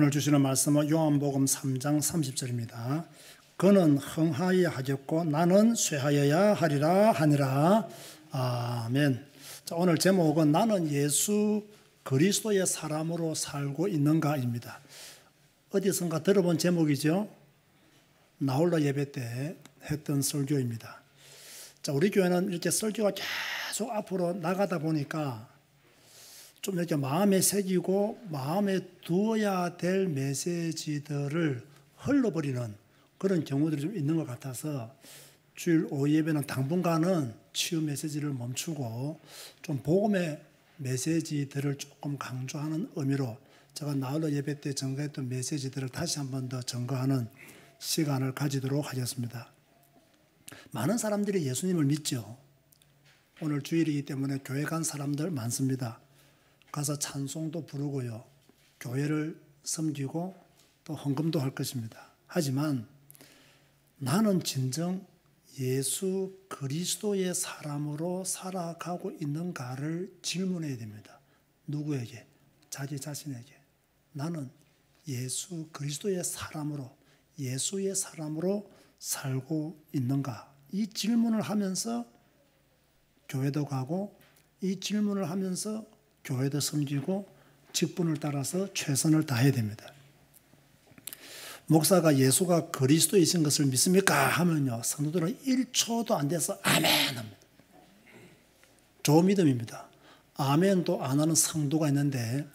오늘 주시는 말씀은 요한복음 3장 30절입니다. 그는 흥하여야 하겠고 나는 쇠하여야 하리라 하니라. 아멘. 자, 오늘 제목은 나는 예수 그리스도의 사람으로 살고 있는가입니다. 어디선가 들어본 제목이죠. 나홀로 예배 때 했던 설교입니다. 자, 우리 교회는 이렇게 설교가 계속 앞으로 나가다 보니까 좀 이렇게 마음에 새기고 마음에 두어야 될 메시지들을 흘러버리는 그런 경우들이 좀 있는 것 같아서 주일 오후 예배는 당분간은 치유 메시지를 멈추고 좀 복음의 메시지들을 조금 강조하는 의미로 제가 나홀로 예배 때 전거했던 메시지들을 다시 한 번 더 전거하는 시간을 가지도록 하겠습니다. 많은 사람들이 예수님을 믿죠. 오늘 주일이기 때문에 교회 간 사람들 많습니다. 가서 찬송도 부르고요. 교회를 섬기고 또 헌금도 할 것입니다. 하지만 나는 진정 예수 그리스도의 사람으로 살아가고 있는가를 질문해야 됩니다. 누구에게? 자기 자신에게. 나는 예수 그리스도의 사람으로, 예수의 사람으로 살고 있는가? 이 질문을 하면서 교회도 가고, 이 질문을 하면서 교회도 섬기고 직분을 따라서 최선을 다해야 됩니다. 목사가 예수가 그리스도이신 것을 믿습니까? 하면요, 성도들은 1초도 안 돼서 아멘 합니다. 좋은 믿음입니다. 아멘도 안 하는 성도가 있는데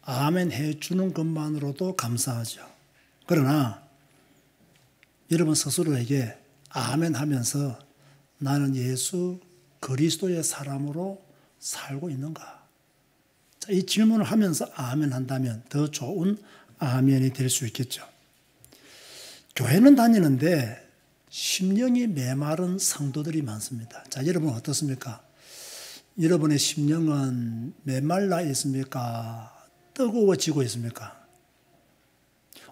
아멘 해주는 것만으로도 감사하죠. 그러나 여러분 스스로에게 아멘 하면서 나는 예수 그리스도의 사람으로 살고 있는가? 이 질문을 하면서 아멘 한다면 더 좋은 아멘이 될 수 있겠죠. 교회는 다니는데 심령이 메마른 성도들이 많습니다. 자, 여러분 어떻습니까? 여러분의 심령은 메말라 있습니까? 뜨거워지고 있습니까?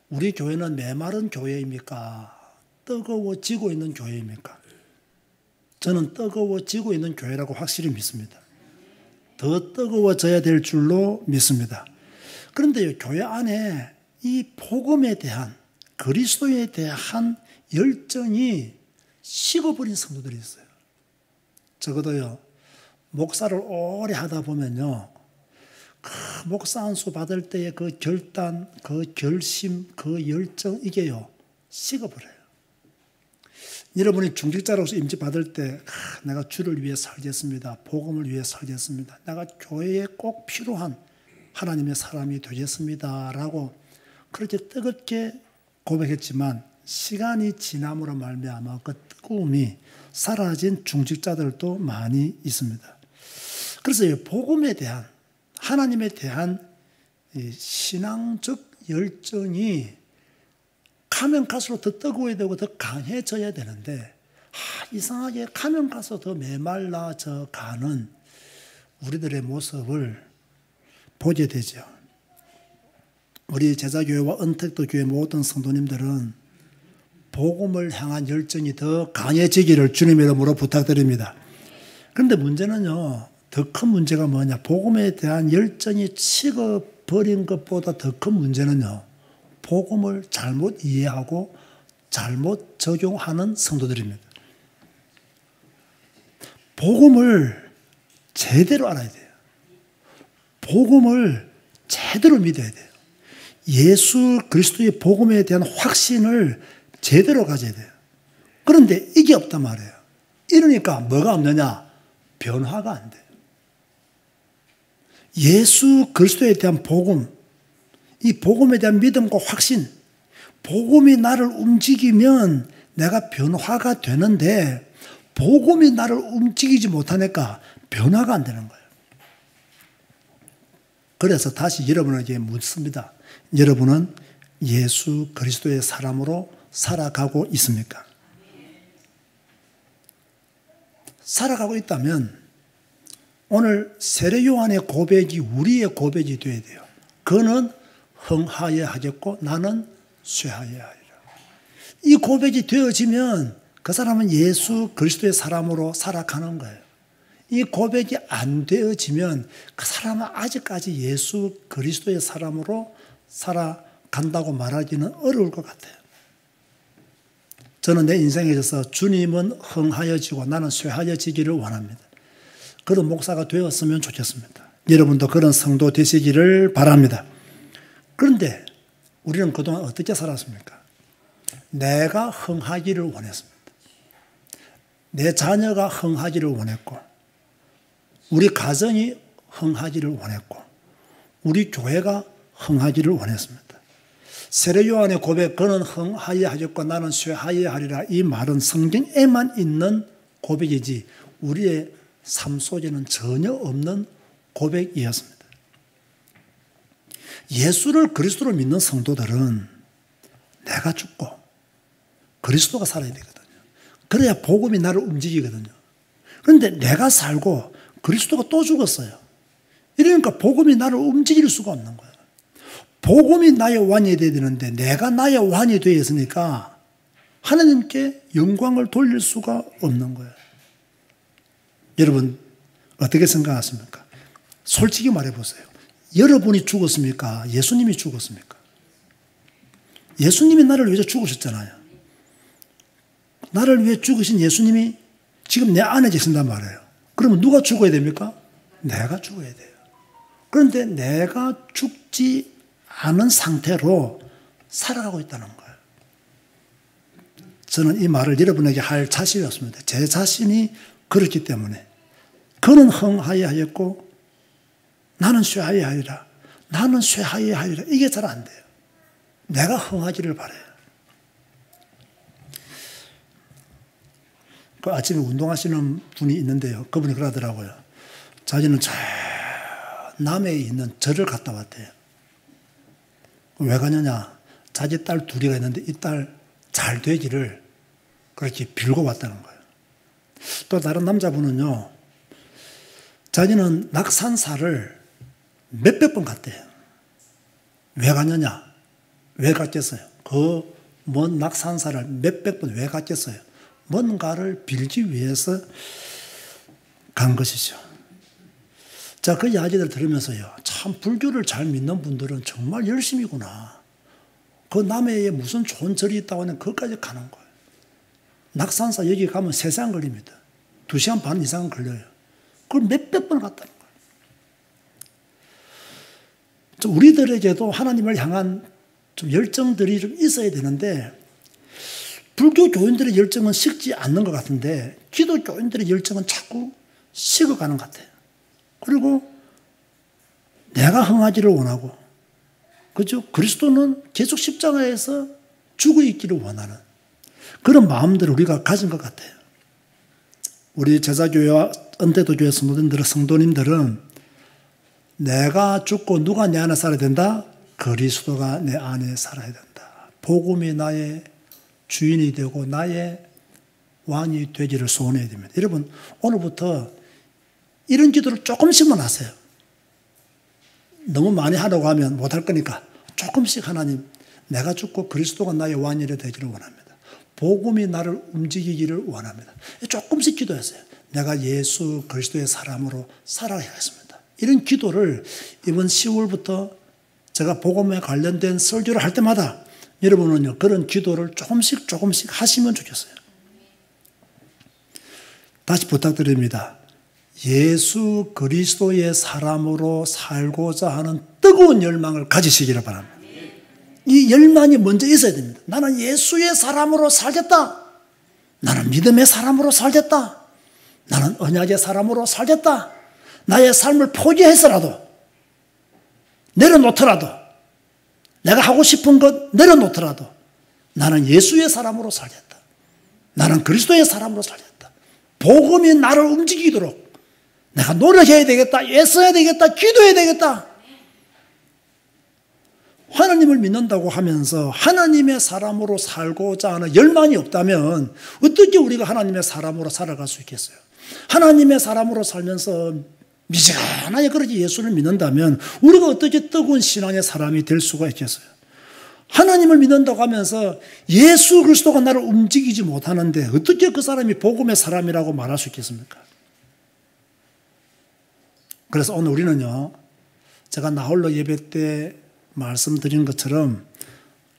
우리 교회는 메마른 교회입니까? 뜨거워지고 있는 교회입니까? 저는 뜨거워지고 있는 교회라고 확실히 믿습니다. 더 뜨거워져야 될 줄로 믿습니다. 그런데 교회 안에 이 복음에 대한, 그리스도에 대한 열정이 식어버린 성도들이 있어요. 적어도요, 목사를 오래 하다 보면요, 그 목사 안수 받을 때의 그 결단, 그 결심, 그 열정, 이게요, 식어버려요. 여러분이 중직자로서 임직받을 때 내가 주를 위해 살겠습니다. 복음을 위해 살겠습니다. 내가 교회에 꼭 필요한 하나님의 사람이 되겠습니다. 라고 그렇게 뜨겁게 고백했지만 시간이 지남으로 말미암아 그 뜨거움이 사라진 중직자들도 많이 있습니다. 그래서 이 복음에 대한, 하나님에 대한 이 신앙적 열정이 가면 갈수록 더 뜨거워야 되고 더 강해져야 되는데 이상하게 가면 갈수록 더 메말라져 가는 우리들의 모습을 보게 되죠. 우리 제자교회와 은택도 교회 모든 성도님들은 복음을 향한 열정이 더 강해지기를 주님의 이름으로 부탁드립니다. 그런데 문제는요, 더 큰 문제가 뭐냐, 복음에 대한 열정이 식어버린 것보다 더 큰 문제는요, 복음을 잘못 이해하고 잘못 적용하는 성도들입니다. 복음을 제대로 알아야 돼요. 복음을 제대로 믿어야 돼요. 예수 그리스도의 복음에 대한 확신을 제대로 가져야 돼요. 그런데 이게 없단 말이에요. 이러니까 뭐가 없느냐? 변화가 안 돼요. 예수 그리스도에 대한 복음, 이 복음에 대한 믿음과 확신, 복음이 나를 움직이면 내가 변화가 되는데 복음이 나를 움직이지 못하니까 변화가 안 되는 거예요. 그래서 다시 여러분에게 묻습니다. 여러분은 예수 그리스도의 사람으로 살아가고 있습니까? 살아가고 있다면 오늘 세례 요한의 고백이 우리의 고백이 되어야 돼요. 그는 흥하여야 하겠고 나는 쇠하여야 하리라. 이 고백이 되어지면 그 사람은 예수 그리스도의 사람으로 살아가는 거예요. 이 고백이 안 되어지면 그 사람은 아직까지 예수 그리스도의 사람으로 살아가고 간다고 말하기는 어려울 것 같아요. 저는 내 인생에 있어서 주님은 흥하여지고 나는 쇠하여지기를 원합니다. 그런 목사가 되었으면 좋겠습니다. 여러분도 그런 성도 되시기를 바랍니다. 그런데 우리는 그동안 어떻게 살았습니까? 내가 흥하기를 원했습니다. 내 자녀가 흥하기를 원했고, 우리 가정이 흥하기를 원했고, 우리 교회가 흥하기를 원했습니다. 세례 요한의 고백, 그는 흥하여 하였고 나는 쇠하여 하리라, 이 말은 성경에만 있는 고백이지 우리의 삶 속에는 전혀 없는 고백이었습니다. 예수를 그리스도로 믿는 성도들은 내가 죽고 그리스도가 살아야 되거든요. 그래야 복음이 나를 움직이거든요. 그런데 내가 살고 그리스도가 또 죽었어요. 이러니까 복음이 나를 움직일 수가 없는 거예요. 복음이 나의 왕이 되어야 되는데 내가 나의 왕이 되어 있으니까 하나님께 영광을 돌릴 수가 없는 거예요. 여러분 어떻게 생각하십니까? 솔직히 말해보세요. 여러분이 죽었습니까? 예수님이 죽었습니까? 예수님이 나를 위해서 죽으셨잖아요. 나를 위해 죽으신 예수님이 지금 내 안에 계신단 말이에요. 그러면 누가 죽어야 됩니까? 내가 죽어야 돼요. 그런데 내가 죽지 않은 상태로 살아가고 있다는 거예요. 저는 이 말을 여러분에게 할 자신이 없습니다. 제 자신이 그렇기 때문에. 그는 흥하여 하였고 나는 쇠하여 하리라. 나는 쇠하여 하리라. 이게 잘 안 돼요. 내가 흥하기를 바라요. 그 아침에 운동하시는 분이 있는데요. 그분이 그러더라고요. 자기는 저 남해에 있는 절을 갔다 왔대요. 왜 가느냐? 자기 딸 둘이가 있는데 이 딸 잘 되기를 그렇게 빌고 왔다는 거예요. 또 다른 남자분은요. 자기는 낙산사를 몇백 번 갔대요. 왜 갔느냐? 왜 갔겠어요? 그 먼 낙산사를 몇백 번 왜 갔겠어요? 뭔가를 빌기 위해서 간 것이죠. 자, 그 이야기를 들으면서요. 참 불교를 잘 믿는 분들은 정말 열심이구나. 그 남해에 무슨 좋은 절이 있다고 하면 거기까지 가는 거예요. 낙산사 여기 가면 3시간 걸립니다. 2시간 반 이상은 걸려요. 그걸 몇백 번 갔다는 거예요. 우리들에게도 하나님을 향한 좀 열정들이 좀 있어야 되는데 불교 교인들의 열정은 식지 않는 것 같은데 기독 교인들의 열정은 자꾸 식어가는 것 같아요. 그리고 내가 흥하기를 원하고, 그죠? 그리스도는 계속 십자가에서 죽어 있기를 원하는 그런 마음들을 우리가 가진 것 같아요. 우리 제자교회와 은퇴도교회 성도님들은 내가 죽고 누가 내 안에 살아야 된다? 그리스도가 내 안에 살아야 된다. 복음이 나의 주인이 되고 나의 왕이 되기를 소원해야 됩니다. 여러분 오늘부터 이런 기도를 조금씩만 하세요. 너무 많이 하려고 하면 못할 거니까 조금씩 하나님, 내가 죽고 그리스도가 나의 왕이 되기를 원합니다. 복음이 나를 움직이기를 원합니다. 조금씩 기도하세요. 내가 예수 그리스도의 사람으로 살아야겠습니다. 이런 기도를 이번 10월부터 제가 복음에 관련된 설교를 할 때마다 여러분은요, 그런 기도를 조금씩 하시면 좋겠어요. 다시 부탁드립니다. 예수 그리스도의 사람으로 살고자 하는 뜨거운 열망을 가지시기를 바랍니다. 이 열망이 먼저 있어야 됩니다. 나는 예수의 사람으로 살겠다. 나는 믿음의 사람으로 살겠다. 나는 언약의 사람으로 살겠다. 나의 삶을 포기해서라도, 내려놓더라도, 내가 하고 싶은 것 내려놓더라도 나는 예수의 사람으로 살겠다. 나는 그리스도의 사람으로 살겠다. 복음이 나를 움직이도록 내가 노력해야 되겠다. 애써야 되겠다. 기도해야 되겠다. 하나님을 믿는다고 하면서 하나님의 사람으로 살고자 하는 열망이 없다면 어떻게 우리가 하나님의 사람으로 살아갈 수 있겠어요? 하나님의 사람으로 살면서 미지근하게 그렇게 예수를 믿는다면 우리가 어떻게 뜨거운 신앙의 사람이 될 수가 있겠어요? 하나님을 믿는다고 하면서 예수 그리스도가 나를 움직이지 못하는데 어떻게 그 사람이 복음의 사람이라고 말할 수 있겠습니까? 그래서 오늘 우리는요, 제가 나홀로 예배 때 말씀드린 것처럼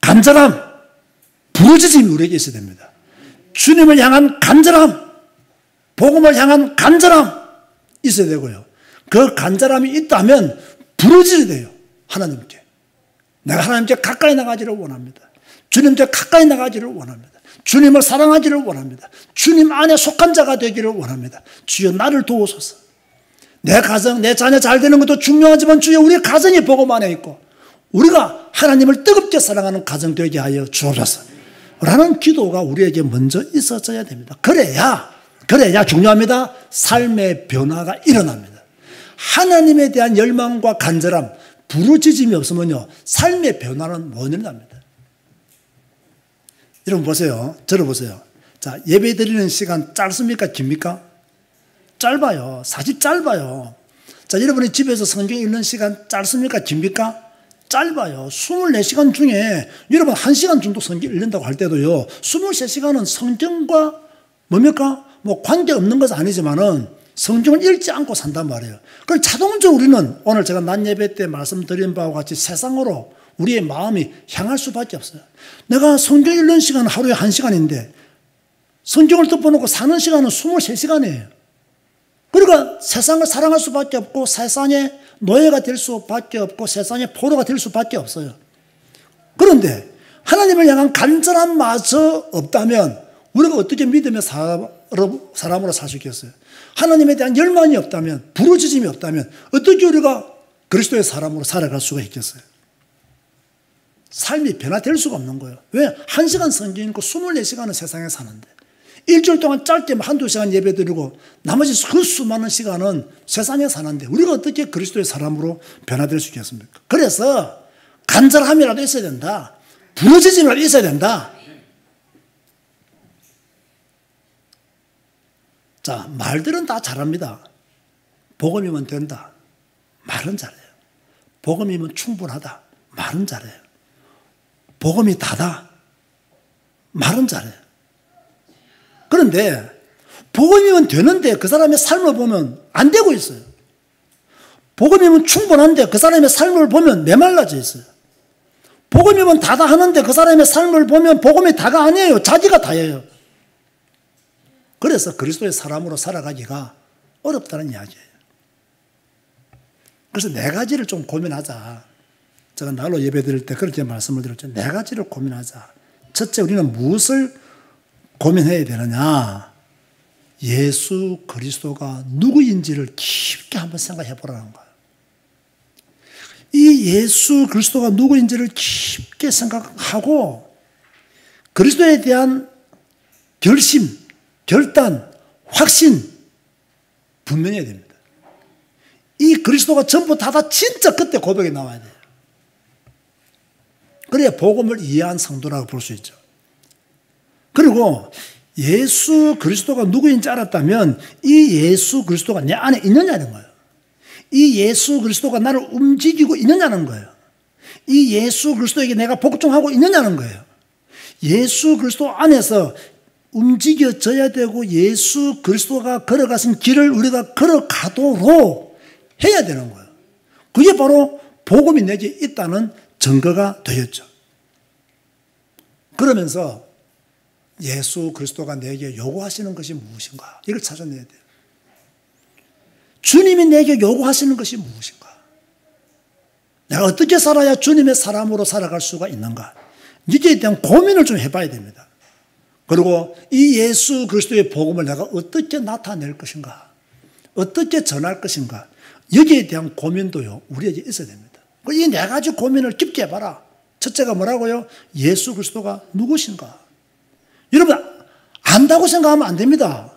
간절함, 부르짖음이 우리에게 있어야 됩니다. 주님을 향한 간절함, 복음을 향한 간절함 있어야 되고요. 그 간절함이 있다면 부르짖어야 돼요. 하나님께. 내가 하나님께 가까이 나가기를 원합니다. 주님께 가까이 나가기를 원합니다. 주님을 사랑하기를 원합니다. 주님 안에 속한 자가 되기를 원합니다. 주여 나를 도우소서. 내 가정, 내 자녀 잘 되는 것도 중요하지만 주여 우리 가정이 복음 안에 있고 우리가 하나님을 뜨겁게 사랑하는 가정 되게 하여 주옵소서 라는 기도가 우리에게 먼저 있어져야 됩니다. 그래야 중요합니다. 삶의 변화가 일어납니다. 하나님에 대한 열망과 간절함, 부르짖음이 없으면요 삶의 변화는 못 일어납니다. 여러분 보세요. 저를 보세요. 자, 예배 드리는 시간 짧습니까? 깁니까? 짧아요. 사실 짧아요. 자, 여러분이 집에서 성경 읽는 시간 짧습니까? 깁니까? 짧아요. 24시간 중에 여러분 1시간 정도 성경 읽는다고 할 때도요 23시간은 성경과 뭡니까? 뭐 관계없는 것은 아니지만은 성경을 읽지 않고 산단 말이에요. 그럼 자동적으로 우리는 오늘 제가 낮 예배 때 말씀드린 바와 같이 세상으로 우리의 마음이 향할 수밖에 없어요. 내가 성경 읽는 시간은 하루에 1시간인데 성경을 덮어놓고 사는 시간은 23시간이에요. 그러니까 세상을 사랑할 수밖에 없고 세상의 노예가 될 수밖에 없고 세상의 포로가 될 수밖에 없어요. 그런데 하나님을 향한 간절함마저 없다면 우리가 어떻게 믿음의 사람으로 살 수 있겠어요? 하나님에 대한 열망이 없다면, 부르짖음이 없다면 어떻게 우리가 그리스도의 사람으로 살아갈 수가 있겠어요? 삶이 변화될 수가 없는 거예요. 왜? 1시간 성경 읽고 24시간은 세상에 사는데 일주일 동안 짧게 한두 시간 예배 드리고 나머지 그 수많은 시간은 세상에 사는데 우리가 어떻게 그리스도의 사람으로 변화될 수 있겠습니까? 그래서 간절함이라도 있어야 된다. 부르짖음이라도 있어야 된다. 자, 말들은 다 잘합니다. 복음이면 된다. 말은 잘해요. 복음이면 충분하다. 말은 잘해요. 복음이 다다. 말은 잘해요. 그런데 복음이면 되는데 그 사람의 삶을 보면 안 되고 있어요. 복음이면 충분한데 그 사람의 삶을 보면 메말라져 있어요. 복음이면 다다 하는데 그 사람의 삶을 보면 복음이 다가 아니에요. 자기가 다예요. 그래서 그리스도의 사람으로 살아가기가 어렵다는 이야기예요. 그래서 네 가지를 좀 고민하자. 제가 날로 예배 드릴 때 그렇게 말씀을 드렸죠. 네 가지를 고민하자. 첫째, 우리는 무엇을 고민해야 되느냐? 예수 그리스도가 누구인지를 깊게 한번 생각해 보라는 거예요. 이 예수 그리스도가 누구인지를 깊게 생각하고 그리스도에 대한 결심, 결단, 확신 분명해야 됩니다. 이 그리스도가 전부 다다 진짜 그때 고백이 나와야 돼요. 그래야 복음을 이해한 성도라고 볼 수 있죠. 그리고 예수 그리스도가 누구인지 알았다면 이 예수 그리스도가 내 안에 있느냐는 거예요. 이 예수 그리스도가 나를 움직이고 있느냐는 거예요. 이 예수 그리스도에게 내가 복종하고 있느냐는 거예요. 예수 그리스도 안에서 움직여져야 되고 예수 그리스도가 걸어가신 길을 우리가 걸어가도록 해야 되는 거예요. 그게 바로 복음이 내게 있다는 증거가 되었죠. 그러면서 예수 그리스도가 내게 요구하시는 것이 무엇인가? 이걸 찾아내야 돼요. 주님이 내게 요구하시는 것이 무엇인가? 내가 어떻게 살아야 주님의 사람으로 살아갈 수가 있는가? 이에 대한 고민을 좀 해봐야 됩니다. 그리고 이 예수 그리스도의 복음을 내가 어떻게 나타낼 것인가? 어떻게 전할 것인가? 여기에 대한 고민도요, 우리에게 있어야 됩니다. 이 네 가지 고민을 깊게 해봐라. 첫째가 뭐라고요? 예수 그리스도가 누구신가? 여러분, 안다고 생각하면 안 됩니다.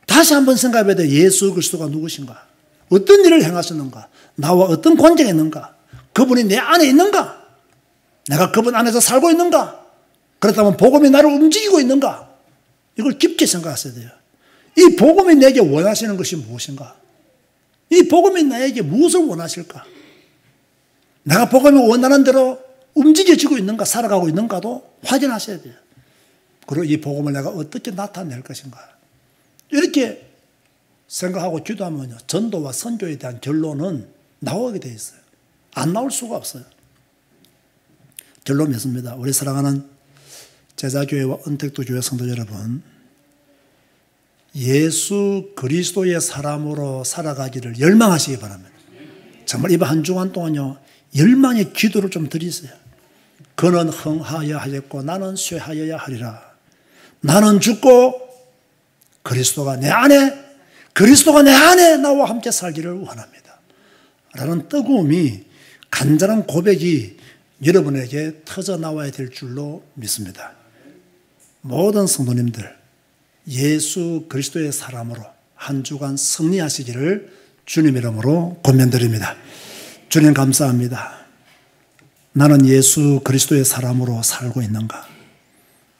다시 한번 생각해야 돼요. 예수 그리스도가 누구신가? 어떤 일을 행하셨는가? 나와 어떤 관계가 있는가? 그분이 내 안에 있는가? 내가 그분 안에서 살고 있는가? 그렇다면 복음이 나를 움직이고 있는가? 이걸 깊게 생각하셔야 돼요. 이 복음이 내게 원하시는 것이 무엇인가? 이 복음이 나에게 무엇을 원하실까? 내가 복음이 원하는 대로 움직여지고 있는가, 살아가고 있는가도 확인하셔야 돼요. 그리고 이 복음을 내가 어떻게 나타낼 것인가? 이렇게 생각하고 기도하면요, 전도와 선교에 대한 결론은 나오게 돼 있어요. 안 나올 수가 없어요. 결론 맺습니다. 우리 사랑하는 제자교회와 은택도교회 성도 여러분, 예수 그리스도의 사람으로 살아가기를 열망하시기 바랍니다. 정말 이번 한 주간 동안요, 열망의 기도를 좀 드리세요. 그는 흥하여야 하겠고 나는 쇠하여야 하리라. 나는 죽고 그리스도가 내 안에 나와 함께 살기를 원합니다. 라는 뜨거움이, 간절한 고백이 여러분에게 터져 나와야 될 줄로 믿습니다. 모든 성도님들, 예수 그리스도의 사람으로 한 주간 승리하시기를 주님 이름으로 권면드립니다. 주님 감사합니다. 나는 예수 그리스도의 사람으로 살고 있는가?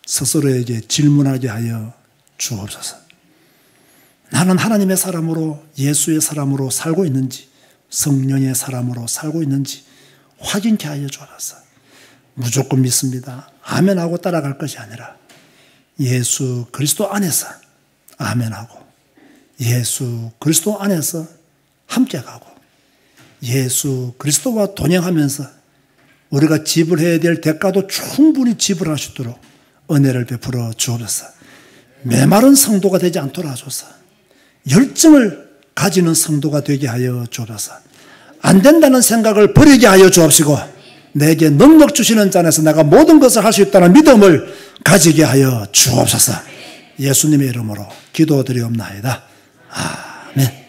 스스로에게 질문하게 하여 주옵소서. 나는 하나님의 사람으로, 예수의 사람으로 살고 있는지, 성령의 사람으로 살고 있는지 확인케 하여 주옵소서. 무조건 믿습니다. 아멘하고 따라갈 것이 아니라 예수 그리스도 안에서 아멘하고, 예수 그리스도 안에서 함께 가고, 예수 그리스도와 동행하면서 우리가 지불해야 될 대가도 충분히 지불할 수 있도록 은혜를 베풀어 주옵소서. 메마른 성도가 되지 않도록 하소서. 열정을 가지는 성도가 되게 하여 주옵소서. 안 된다는 생각을 버리게 하여 주옵시고, 내게 능력 주시는 자 안에서 내가 모든 것을 할 수 있다는 믿음을 가지게 하여 주옵소서. 예수님의 이름으로 기도드리옵나이다. 아멘.